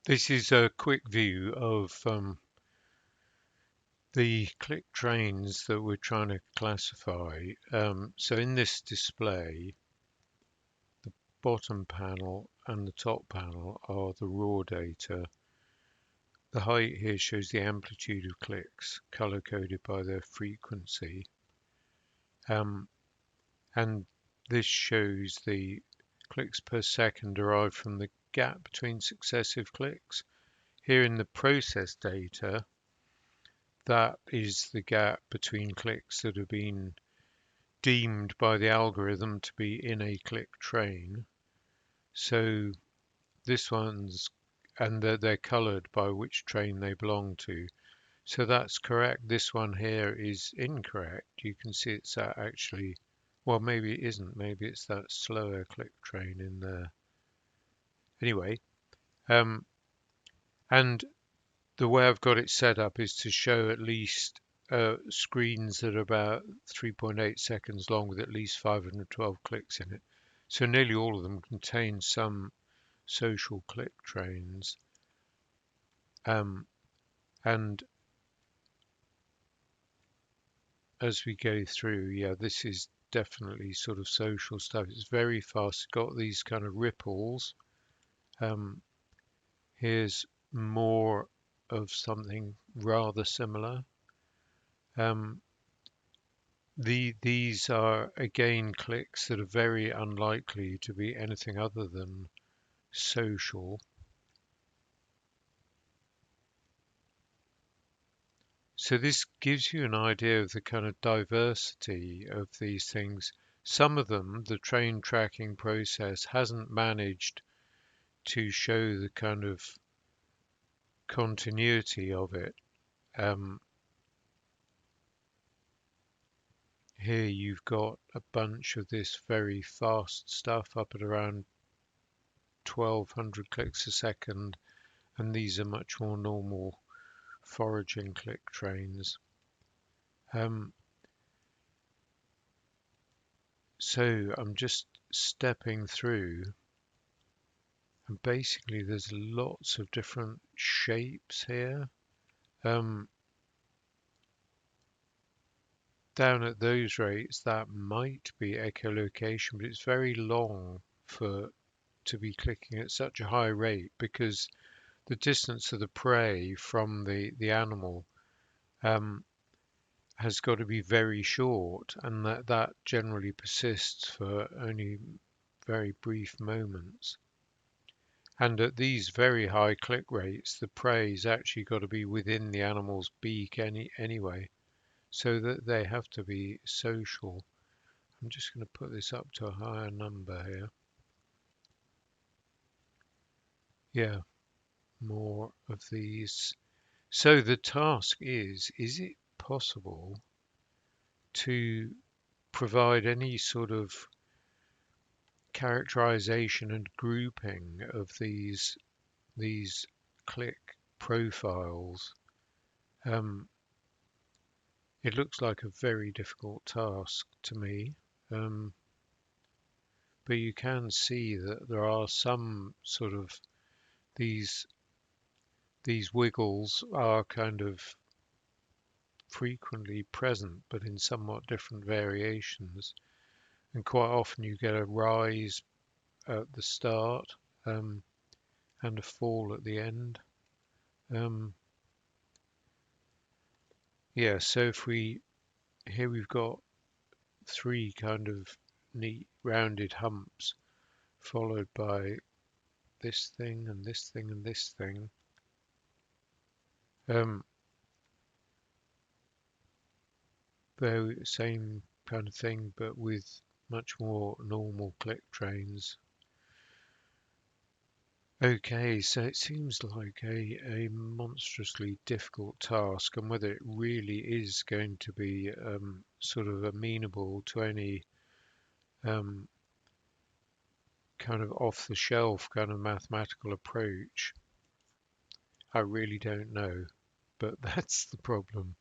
This is a quick view of the click trains that we're trying to classify. So in this display, bottom panel and the top panel are the raw data. The height here shows the amplitude of clicks, color coded by their frequency. Um, and this shows the clicks per second derived from the gap between successive clicks. Here in the process data, that is the gap between clicks that have been deemed by the algorithm to be in a click train. So this one's, and they're colored by which train they belong to. So that's correct. This one here is incorrect. You can see it's that actually, well, maybe it isn't. Maybe it's that slower click train in there. Anyway, um, and the way I've got it set up is to show at least screens that are about 3.8 seconds long with at least 512 clicks in it. So nearly all of them contain some social click trains. And as we go through, yeah, this is definitely sort of social stuff. It's very fast. It's got these kind of ripples. Um, Here's more of something rather similar. Um, these are again clicks that are very unlikely to be anything other than social. So this gives you an idea of the kind of diversity of these things. Some of them, the train tracking process hasn't managed to show the kind of continuity of it. Um, Here you've got a bunch of this very fast stuff up at around 1200 clicks a second, and these are much more normal foraging click trains. Um, so I'm just stepping through, and basically there's lots of different shapes here. Um, Down at those rates, that might be echolocation, but it's very long for to be clicking at such a high rate because the distance of the prey from the animal um, has got to be very short, and that generally persists for only very brief moments. And at these very high click rates, the prey's actually got to be within the animal's beak anyway, so that they have to be social. I'm just going to put this up to a higher number here. Yeah, more of these. So the task is it possible to provide any sort of characterization and grouping of these click profiles? Um, it looks like a very difficult task to me, um, but you can see that there are some sort of these these wiggles are kind of frequently present, but in somewhat different variations. And quite often you get a rise at the start um, and a fall at the end. Um, yeah, so if we here we've got three kind of neat rounded humps followed by this thing and this thing and this thing. Um, the same kind of thing, but with much more normal click trains. Okay, so it seems like a monstrously difficult task, and whether it really is going to be sort of amenable to any um, kind of off-the-shelf kind of mathematical approach, I really don't know. But that's the problem.